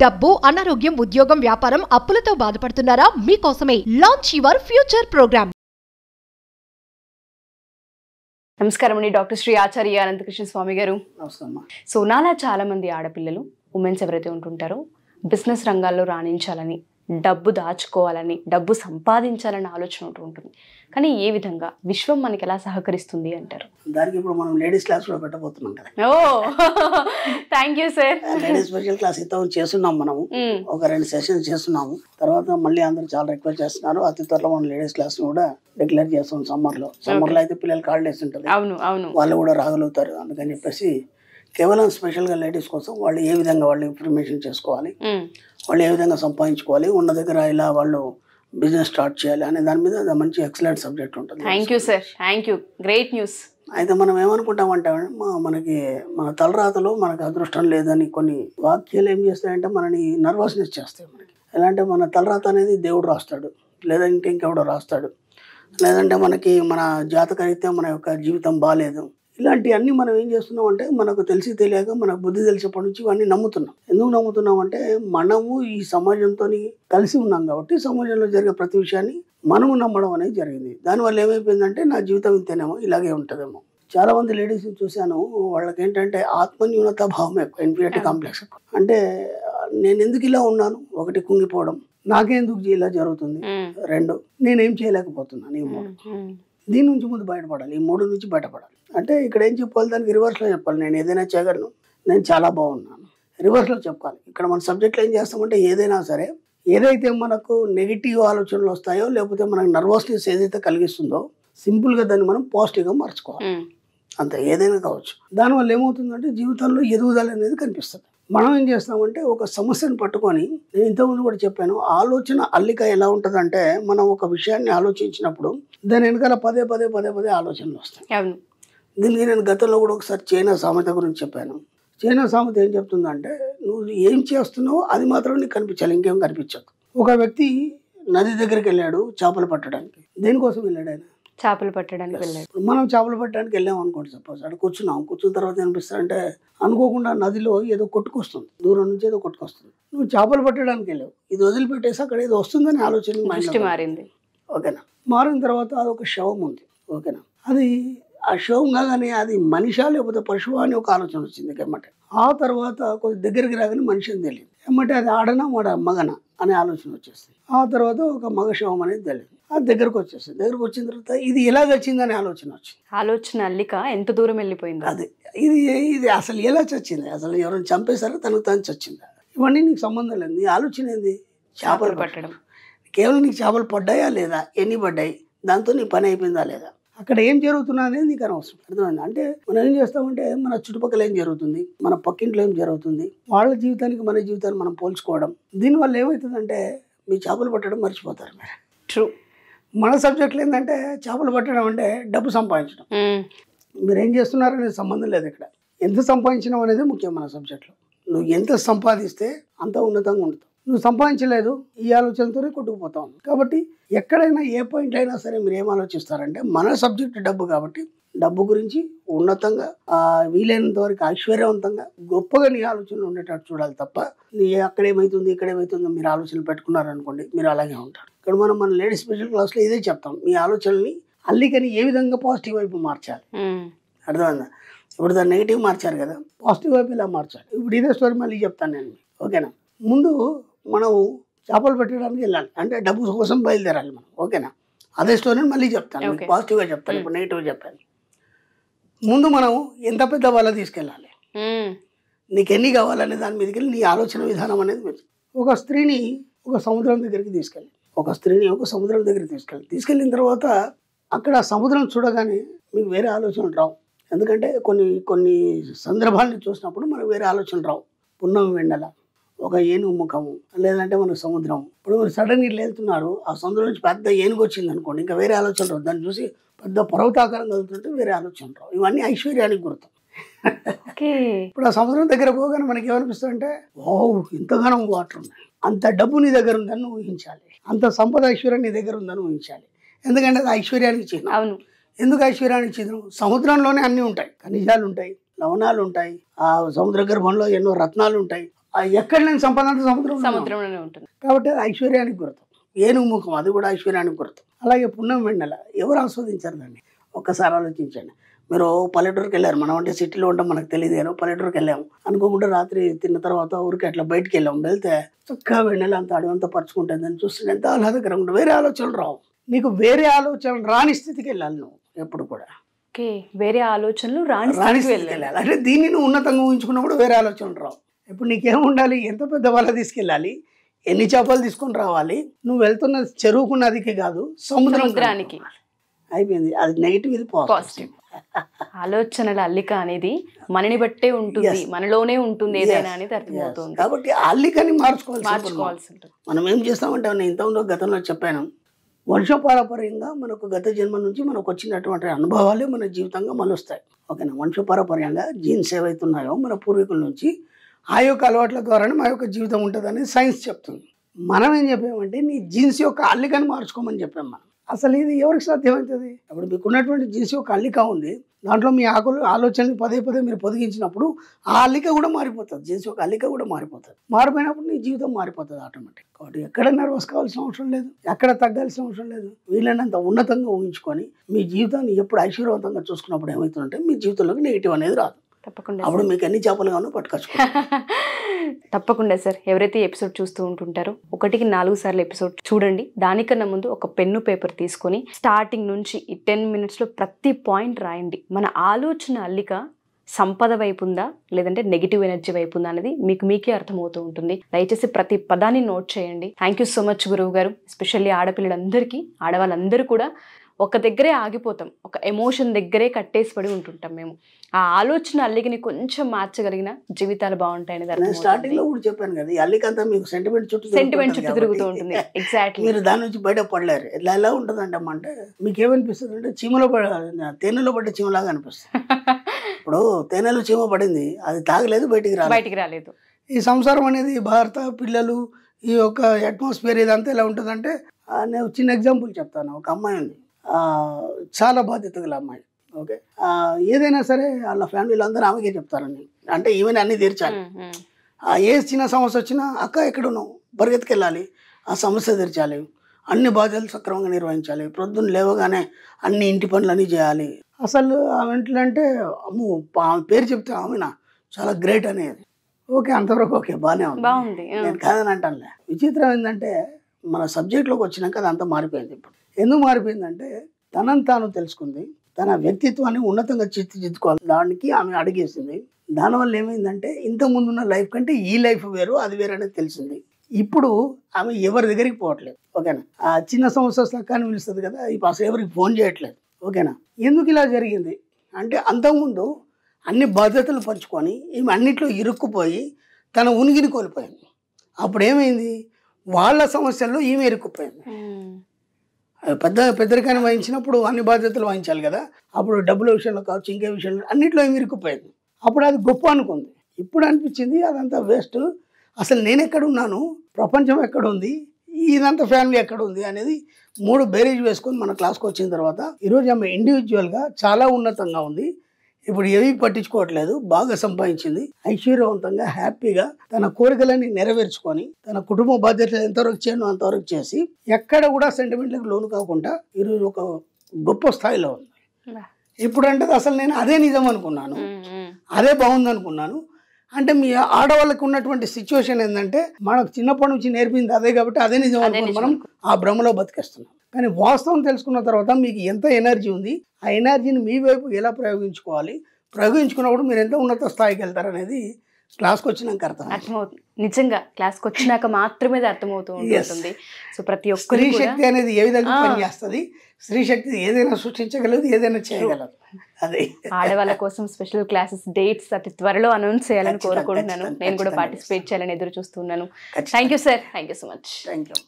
డబ్బు, అనారోగ్యం, ఉద్యోగం, వ్యాపారం, అప్పులతో బాధపడుతున్నారా? మీకోసమే లాంచ్ యువర్ ఫ్యూచర్ ప్రోగ్రామ్. నమస్కారం అండి, డాక్టర్ శ్రీ ఆచార్య అనంతకృష్ణ స్వామి గారు. నమస్కారం. సో నాలా చాలా మంది ఆడపిల్లలు, ఉమెన్స్ ఎవరైతే ఉంటుంటారో బిజినెస్ రంగాల్లో రాణించాలని, డబ్బు దాచుకోవాలని, డబ్బు సంపాదించాలని ఆలోచన ఉంటుంది. కానీ ఏ విధంగా విశ్వం మనకి ఎలా సహకరిస్తుంది అంటారు? దానికి ఇప్పుడు మనం లేడీస్ క్లాస్ కూడా పెట్టబోతున్నాం కదా. ఓ thank you sir. Ladies special class ఇంత చేస్తున్నాం మనము. ఒక 2 సెషన్స్ చేస్తున్నాము. తర్వాత మళ్ళీ అందరూ చాలా రిక్వెస్ట్ చేస్తున్నారు. అతి త్వరలో మనం లేడీస్ క్లాస్ కూడా డిక్లేర్ చేస్తాం. సమ్మర్లో అయితే పిల్లలకి హాలిడేస్ ఉంటుంది. అవును అవును, వాళ్ళు కూడా రాగలుగుతారు. అందుకని చెప్పేసి కేవలం స్పెషల్గా లేడీస్ కోసం వాళ్ళు ఏ విధంగా వాళ్ళు ఇన్ఫర్మేషన్ చేసుకోవాలి, వాళ్ళు ఏ విధంగా సంపాదించుకోవాలి, ఉన్న దగ్గర ఇలా వాళ్ళు బిజినెస్ స్టార్ట్ చేయాలి అనే దాని మీద మంచి ఎక్సలెంట్ సబ్జెక్ట్ ఉంటుంది. Thank you sir, thank you, great news. అయితే మనం ఏమనుకుంటామంటే మనకి మన తలరాతలో మనకు అదృష్టం లేదని కొన్ని వాక్యాలు ఏం చేస్తాయంటే మనని నర్వస్నెస్ చేస్తాయి. మనకి ఎలా అంటే మన తలరాత అనేది దేవుడు రాస్తాడు, లేదంటే ఇంకెవడో రాస్తాడు, లేదంటే మనకి మన జాతకరీత్యా మన యొక్క జీవితం బాగాలేదు. ఇలాంటివన్నీ మనం ఏం చేస్తున్నాం అంటే మనకు తెలిసి తెలియక మనకు బుద్ధి తెలిసినప్పటి నుంచి ఇవన్నీ నమ్ముతున్నాం. ఎందుకు నమ్ముతున్నాం అంటే మనము ఈ సమాజంతో కలిసి ఉన్నాం కాబట్టి సమాజంలో జరిగే ప్రతి విషయాన్ని మనము నమ్మడం అనేది జరిగింది. దానివల్ల ఏమైపోయిందంటే నా జీవితం ఇంతేనేమో, ఇలాగే ఉంటుందేమో. చాలా మంది లేడీస్ చూశాను, వాళ్ళకి ఏంటంటే ఆత్మన్యూనత భావం ఎక్కువ, ఇన్ఫీరియారిటీ కాంప్లెక్స్ ఎక్కువ. అంటే నేను ఎందుకు ఇలా ఉన్నాను, ఒకటి కుంగిపోవడం, నాకెందుకు ఇలా జరుగుతుంది, 2 నేనేం చేయలేకపోతున్నాను, ఈ 3. దీని నుంచి ముందు బయటపడాలి, ఈ 3 నుంచి బయటపడాలి. అంటే ఇక్కడ ఏం చెప్పాలి, దానికి రివర్స్లో చెప్పాలి. నేను ఏదైనా చేయగలను, నేను చాలా బాగున్నాను, రివర్స్లో చెప్పాలి. ఇక్కడ మన సబ్జెక్ట్లో ఏం చేస్తామంటే ఏదైనా సరే, ఏదైతే మనకు నెగిటివ్ ఆలోచనలు వస్తాయో లేకపోతే మనకు నర్వస్నెస్ ఏదైతే కలిగిస్తుందో సింపుల్గా దాన్ని మనం పాజిటివ్గా మార్చుకోవాలి. అంతే, ఏదైనా కావచ్చు. దానివల్ల ఏమవుతుందంటే జీవితంలో ఎదుగుదల అనేది కనిపిస్తుంది. మనం ఏం చేస్తామంటే ఒక సమస్యను పట్టుకొని, నేను ఇంతకుముందు కూడా చెప్పాను, ఆలోచన అల్లిక ఎలా ఉంటుందంటే మనం ఒక విషయాన్ని ఆలోచించినప్పుడు దాని వెనకాల పదే పదే పదే పదే ఆలోచనలు వస్తాయి. దీనికి నేను గతంలో కూడా ఒకసారి చైనా సామెత గురించి చెప్పాను. చైనా సామెత ఏం చెప్తుందంటే నువ్వు ఏం చేస్తున్నావో అది మాత్రం నీకు కనిపించాలి, ఇంకేం కనిపించదు. ఒక వ్యక్తి నది దగ్గరికి వెళ్ళాడు చేపలు పట్టడానికి. దేనికోసం వెళ్ళాడు ఆయన? చేపలు పట్టడానికి వెళ్ళాడు. మనం చేపలు పట్టడానికి వెళ్ళాం అనుకోండి, సపోజ్ అక్కడ కూర్చున్న తర్వాత ఏనిపిస్తారంటే అనుకోకుండా నదిలో ఏదో కొట్టుకొస్తుంది, దూరం నుంచి ఏదో కొట్టుకొస్తుంది. నువ్వు చేపలు పట్టడానికి వెళ్ళావు, ఇది వదిలిపెట్టేసి అక్కడ ఏదో వస్తుందని ఆలోచన మారింది. ఓకేనా? మారిన తర్వాత అదొక శవం ఉంది. ఓకేనా? అది ఆ శవం కాగానే అది మనిషా లేకపోతే పశువా అని ఒక ఆలోచన వచ్చింది ఎమ్మటే. ఆ తర్వాత కొంచెం దగ్గరికి రాగానే మనిషి అని తెలియదు. ఎమ్మటే అది ఆడనా మగనా అనే ఆలోచన వచ్చేస్తుంది. ఆ తర్వాత ఒక మగ శవం అనేది తెలియదు. అది దగ్గరకు వచ్చేస్తుంది. దగ్గరకు వచ్చిన తర్వాత ఇది ఎలా చచ్చిందనే ఆలోచన వచ్చింది. ఆలోచన అల్లిక ఎంత దూరం వెళ్ళిపోయింది. అది ఇది అసలు ఎలా చచ్చింది, అసలు ఎవరైనా చంపేశారో తనకు తను చచ్చిందా, ఇవన్నీ నీకు సంబంధం లేదు. నీ ఆలోచన ఏంది? చేపలు పట్టడం. కేవలం నీకు చేపలు పడ్డాయా లేదా, ఎన్ని పడ్డాయి, దాంతో నీ పని అయిపోయిందా లేదా, అక్కడ ఏం జరుగుతున్నా అనేది నీకు అనవసరం. అర్థమైంది? అంటే మనం ఏం చేస్తామంటే మన చుట్టుపక్కల ఏం జరుగుతుంది, మన పక్కింట్లో ఏం జరుగుతుంది, వాళ్ళ జీవితానికి మన జీవితాన్ని మనం పోల్చుకోవడం, దీనివల్ల ఏమవుతుందంటే మీ చేపలు పట్టడం మర్చిపోతారు మీరు. ట్రూ. మన సబ్జెక్టులు ఏంటంటే చేపలు పట్టడం అంటే డబ్బు సంపాదించడం. మీరు ఏం చేస్తున్నారు అనేది సంబంధం లేదు. ఇక్కడ ఎంత సంపాదించడం అనేది ముఖ్యం మన సబ్జెక్ట్లో. నువ్వు ఎంత సంపాదిస్తే అంత ఉన్నతంగా ఉంటుంది. నువ్వు సంపాదించలేదు, ఈ ఆలోచనతోనే కొట్టుకుపోతావు. కాబట్టి ఎక్కడైనా ఏ పాయింట్ అయినా సరే మీరు ఏం ఆలోచిస్తారంటే మన సబ్జెక్ట్ డబ్బు కాబట్టి డబ్బు గురించి ఉన్నతంగా, వీలైనంత వరకు ఐశ్వర్యవంతంగా, గొప్పగా నీ ఆలోచనలు ఉండేటట్టు చూడాలి తప్ప నీ అక్కడేమవుతుంది ఇక్కడేమవుతుందో మీరు ఆలోచనలు పెట్టుకున్నారనుకోండి, మీరు అలాగే ఉంటారు. ఇక్కడ మన లేడీస్ స్పెషల్ క్లాస్లో ఇదే చెప్తాం. మీ ఆలోచనల్ని అల్లికని ఏ విధంగా పాజిటివ్ వైపు మార్చాలి. అర్థమైందా? ఇప్పుడు దాన్ని నెగిటివ్ మార్చారు కదా, పాజిటివ్ వైపు ఇలా మార్చాలి. ఇప్పుడు ఇదే స్టోరీ మళ్ళీ చెప్తాను నేను. ఓకేనా? ముందు మనం చేపలు పెట్టడానికి వెళ్ళాలి, అంటే డబ్బు కోసం బయలుదేరాలి మనం. ఓకేనా? అదే స్టోరీని మళ్ళీ చెప్తాను, పాజిటివ్గా చెప్తాను, ఇప్పుడు నెగిటివ్గా చెప్పాను. ముందు మనం ఎంత పెద్ద వల తీసుకెళ్ళాలి, నీకు ఎన్ని కావాలనే దాని మీదకి వెళ్ళి నీ ఆలోచన విధానం అనేది. ఒక స్త్రీని ఒక సముద్రం దగ్గరికి తీసుకెళ్ళి, తీసుకెళ్ళిన తర్వాత అక్కడ సముద్రం చూడగానే మీకు వేరే ఆలోచనలు రావు. ఎందుకంటే కొన్ని సందర్భాలను చూసినప్పుడు మనకు వేరే ఆలోచనలు రావు. పున్నమి వెండల, ఒక ఏనుగు ముఖము, లేదంటే మనకు సముద్రం. ఇప్పుడు మీరు సడన్గా ఇట్లా వెళ్తున్నారు, ఆ సముద్రం నుంచి పెద్ద ఏనుగు వచ్చింది అనుకోండి, ఇంకా వేరే ఆలోచన రావు. దాన్ని చూసి పెద్ద పర్వతాకారం కలుగుతుంటే వేరే ఆలోచన రావు. ఇవన్నీ ఐశ్వర్యానికి గుర్తు. ఇప్పుడు ఆ సముద్రం దగ్గర పోగానే మనకి ఏమనిపిస్తుంది అంటే, ఓ ఇంతగానం వాటర్ ఉన్నాయి, అంత డబ్బు నీ దగ్గర ఉందని ఊహించాలి, అంత సంపద ఐశ్వర్యం నీ దగ్గర ఉందని ఊహించాలి. ఎందుకంటే అది ఐశ్వర్యానికి చిహ్నం. అవును. ఎందుకు ఐశ్వర్యానికి చిహ్నం? సముద్రంలోనే అన్నీ ఉంటాయి, ఖనిజాలు ఉంటాయి, లవణాలు ఉంటాయి, ఆ సముద్ర గర్భంలో ఎన్నో రత్నాలు ఉంటాయి. ఎక్కడ లేని సంపద అంతా సముద్రంలోనే ఉంటుంది. కాబట్టి అది ఐశ్వర్యానికి గుర్తు. ఏనుగు ముఖం అది కూడా ఐశ్వర్యానికి గుర్తు. అలాగే పుణ్యం వెన్నెల ఎవరు ఆస్వాదించారు దాన్ని? ఒక్కసారి ఆలోచించండి. మీరు పల్లెటూరుకి వెళ్ళారు, మనం అంటే సిటీలో ఉంటాం మనకు తెలియదు కానీ పల్లెటూరుకి వెళ్ళాము అనుకోకుండా రాత్రి తిన్న తర్వాత ఊరికి అట్లా బయటికి వెళ్తే చక్కగా వెన్నెల అంత అడవంతా పరుచుకుంటుంది. దాన్ని చూస్తుంటే ఎంత ఆహ్లాదకరంగా ఉంటుంది. వేరే ఆలోచనలు రావు నీకు. వేరే ఆలోచనలు రాని స్థితికి వెళ్ళాలి నువ్వు ఎప్పుడు కూడా. ఓకే, వేరే ఆలోచనలు రాని స్థితికి వెళ్ళాలి. అంటే దీన్ని నువ్వు ఉన్నతంగా ఊహించుకున్నప్పుడు వేరే ఆలోచనలు రావు. ఇప్పుడు నీకేముండాలి? ఎంత పెద్ద వల తీసుకెళ్ళాలి, ఎన్ని చేపలు తీసుకొని రావాలి, నువ్వు వెళ్తున్న చెరువుకు నదికి కాదు సముద్రానికి. అయిపోయింది. అది నెగిటివ్, ఇది పాజిటివ్. ఆలోచనల అల్లిక అనేది మనని బట్టే ఉంటుంది, మనలోనే ఉంటుంది ఏదైనా అనేది అర్థమవుతుంది. కాబట్టి అల్లికని మార్చుకోవాల్సి ఉంటుంది. మనం ఏం చేస్తామంటే నేను ఇంతకుముందు గతంలో చెప్పాను, వంశపారపర్యంగా మనకు గత జన్మ నుంచి మనకు వచ్చినటువంటి అనుభవాలే మన జీవితంగా మలుస్తాయి. ఓకేనా? వంశపారపర్యంగా జీన్స్ ఏవైతున్నాయో మన పూర్వీకుల నుంచి ఆ యొక్క అలవాట్ల ద్వారానే మా యొక్క జీవితం ఉంటుంది అనేది సైన్స్ చెప్తుంది. మనం ఏం చెప్పామంటే నీ జీన్స్ యొక్క అల్లికని మార్చుకోమని చెప్పాం మనం. అసలు ఇది ఎవరికి సాధ్యమవుతుంది? అప్పుడు మీకు ఉన్నటువంటి జీన్స్ యొక్క అల్లిక ఉంది, దాంట్లో మీ ఆలోచనలు పదే పదే మీరు పొదిగించినప్పుడు ఆ అల్లిక కూడా మారిపోతుంది. జీన్స్ యొక్క అల్లిక కూడా మారిపోతుంది. మారిపోయినప్పుడు నీ జీవితం మారిపోతుంది ఆటోమేటిక్. కాబట్టి ఎక్కడ నర్వస్ కావాల్సిన అవసరం లేదు, ఎక్కడ తగ్గాల్సిన అవసరం లేదు. వీళ్ళనంత ఉన్నతంగా ఊహించుకొని మీ జీవితాన్ని ఎప్పుడు ఐశ్వర్యవంతంగా చూసుకున్నప్పుడు ఏమవుతుందంటే మీ జీవితంలోకి నెగిటివ్ అనేది రాదు. తప్పకుండా. అప్పుడు మీకు ఎన్ని చేపలు కావాలో పట్టుకొచ్చు. తప్పకుండా సార్. ఎవరైతే ఎపిసోడ్ చూస్తూ ఉంటుంటారో 1కి 4 సార్లు ఎపిసోడ్ చూడండి. దానికన్నా ముందు ఒక పెన్ను పేపర్ తీసుకొని స్టార్టింగ్ నుంచి ఈ 10 minutesలో ప్రతి పాయింట్ రాయండి. మన ఆలోచన అల్లిక సంపద వైపు ఉందా లేదంటే నెగిటివ్ ఎనర్జీ వైపు ఉందా అనేది మీకే అర్థమవుతూ ఉంటుంది. దయచేసి ప్రతి పదాన్ని నోట్ చేయండి. థ్యాంక్ యూ సో మచ్ గురువు గారు. ఎస్పెషల్లీ ఆడపిల్లలందరికీ, ఆడవాళ్ళందరూ కూడా ఒక దగ్గరే ఆగిపోతాం, ఒక ఎమోషన్ దగ్గరే కట్టేసి పడి ఉంటుంటాం మేము. ఆ ఆలోచన అల్లికని కొంచెం మార్చగలిగిన జీవితాలు బాగుంటాయని స్టార్టింగ్ లో కూడా చెప్పాను కదా, ఈ అల్లికంతా మీకు సెంటిమెంట్ చుట్టూ తిరుగుతూ ఉంటుంది. ఎగ్జాక్ట్లీ. మీరు దాని నుంచి బయట పడలేరు. ఎలా ఉంటుంది అంటే మీకు ఏమనిపిస్తుంది అంటే చీమలో తేనెలో పడ్డ చీమలాగా అనిపిస్తుంది. ఇప్పుడు తేనెలో చీమ పడింది, అది తాగలేదు, బయటికి రాలేదు. ఈ సంసారం అనేది భర్త పిల్లలు ఈ యొక్క అట్మాస్ఫియర్ ఇదంతా ఎలా ఉంటుందంటే, నేను చిన్న ఎగ్జాంపుల్ చెప్తాను. ఒక అమ్మాయి ఉంది, చాలా బాధ్యత గల అమ్మాయి. ఓకే, ఏదైనా సరే వాళ్ళ ఫ్యామిలీలో అందరూ ఆమెకే చెప్తారని, అంటే ఈవెన్ అన్నీ తీర్చాలి. ఏ చిన్న సమస్య వచ్చినా అక్క ఎక్కడున్నావు, పరిగెత్తుకెళ్ళాలి, ఆ సమస్య తీర్చాలి, అన్ని బాధ్యతలు సక్రమంగా నిర్వహించాలి, ప్రొద్దున లేవగానే అన్ని ఇంటి పనులన్నీ చేయాలి. అసలు ఆమె అంటే అమ్ము ఆమె పేరు చెప్తే ఆమెనా చాలా గ్రేట్ అనేది. ఓకే, అంతవరకు ఓకే, బాగానే ఉంది, నేను కాదని అంటానులే. విచిత్రం ఏంటంటే మన సబ్జెక్ట్లోకి వచ్చినాక అది అంతా మారిపోయింది. ఇప్పుడు ఎందుకు మారిపోయిందంటే తనని తాను తెలుసుకుంది, తన వ్యక్తిత్వాన్ని ఉన్నతంగా తీర్చిదిద్దుకోవాలి, దానికి ఆమె అడిగేసింది. దానివల్ల ఏమైందంటే ఇంతకుముందున్న లైఫ్ కంటే ఈ లైఫ్ వేరు, అది వేరు అనేది తెలిసింది. ఇప్పుడు ఆమె ఎవరి దగ్గరికి పోవట్లేదు. ఓకేనా? ఆ చిన్న సమస్య సక్కాన్ని పిలుస్తుంది కదా, ఇప్పుడు అసలు ఎవరికి ఫోన్ చేయట్లేదు. ఓకేనా? ఎందుకు ఇలా జరిగింది అంటే అంతకుముందు అన్ని బాధ్యతలు పంచుకొని ఈమె అన్నిట్లో ఇరుక్కుపోయి తన ఉనికిని కోల్పోయింది. అప్పుడు ఏమైంది, వాళ్ళ సమస్యల్లో ఈమె ఇరుక్కుపోయింది. పెద్దరికాన్ని వహించినప్పుడు అన్ని బాధ్యతలు వహించాలి కదా, అప్పుడు డబ్బుల విషయంలో కావచ్చు, ఇంకే విషయంలో అన్నిట్లో ఏమి ఇరుక్కుపోయింది. అప్పుడు అది గొప్ప అనుకుంది. ఇప్పుడు అనిపించింది అదంతా వేస్ట్, అసలు నేను ఎక్కడున్నాను, ప్రపంచం ఎక్కడుంది, ఇదంతా ఫ్యామిలీ ఎక్కడ ఉంది అనేది 3 బేరేజ్ వేసుకొని మన క్లాస్కి వచ్చిన తర్వాత ఈరోజు ఆమె ఇండివిజువల్గా చాలా ఉన్నతంగా ఉంది. ఇప్పుడు ఏవి పట్టించుకోవట్లేదు, బాగా సంపాదించింది, ఐశ్వర్యవంతంగా హ్యాపీగా తన కోరికలన్నీ నెరవేర్చుకొని తన కుటుంబ బాధ్యతలు ఎంతవరకు చేయను అంతవరకు చేసి ఎక్కడ కూడా సెంటిమెంట్లకు లోను కాకుండా ఈరోజు ఒక గొప్ప స్థాయిలో ఉంది. ఇప్పుడు అంటే అసలు నేను అదే నిజం అనుకున్నాను, అదే బాగుంది అనుకున్నాను. అంటే మీ ఆడవాళ్ళకి ఉన్నటువంటి సిచ్యువేషన్ ఏంటంటే మనకు చిన్నప్పటి నుంచి నేర్పింది అదే కాబట్టి అదే నిజం అనుకుని మనం ఆ భ్రమలో బతికేస్తున్నాం. కానీ వాస్తవం తెలుసుకున్న తర్వాత మీకు ఎంత ఎనర్జీ ఉంది, ఆ ఎనర్జీని మీ వైపు ఎలా ప్రయోగించుకున్నప్పుడు మీరు ఎంత ఉన్నత స్థాయికి వెళ్తారనేది క్లాస్కి వచ్చినాక అర్థమవుతుంది. నిజంగా క్లాస్కి వచ్చినాక మాత్రమే అర్థమవుతూ ఉంటుంది. సో ప్రతి ఒక్క స్త్రీ శక్తి అనేది ఏ విధంగా పనిచేస్తుంది, స్త్రీ శక్తి ఏదైనా సృష్టించగలదు, ఏదైనా చేయగలదు. అదే ఆడవాళ్ళ కోసం స్పెషల్ క్లాసెస్ డేట్స్ అతి త్వరలో అనౌన్స్ చేయాలని కోరుకుంటున్నాను. నేను కూడా పార్టిసిపేట్ చేయాలని ఎదురు చూస్తున్నాను. Thank you sir, thank you so much. Thank you.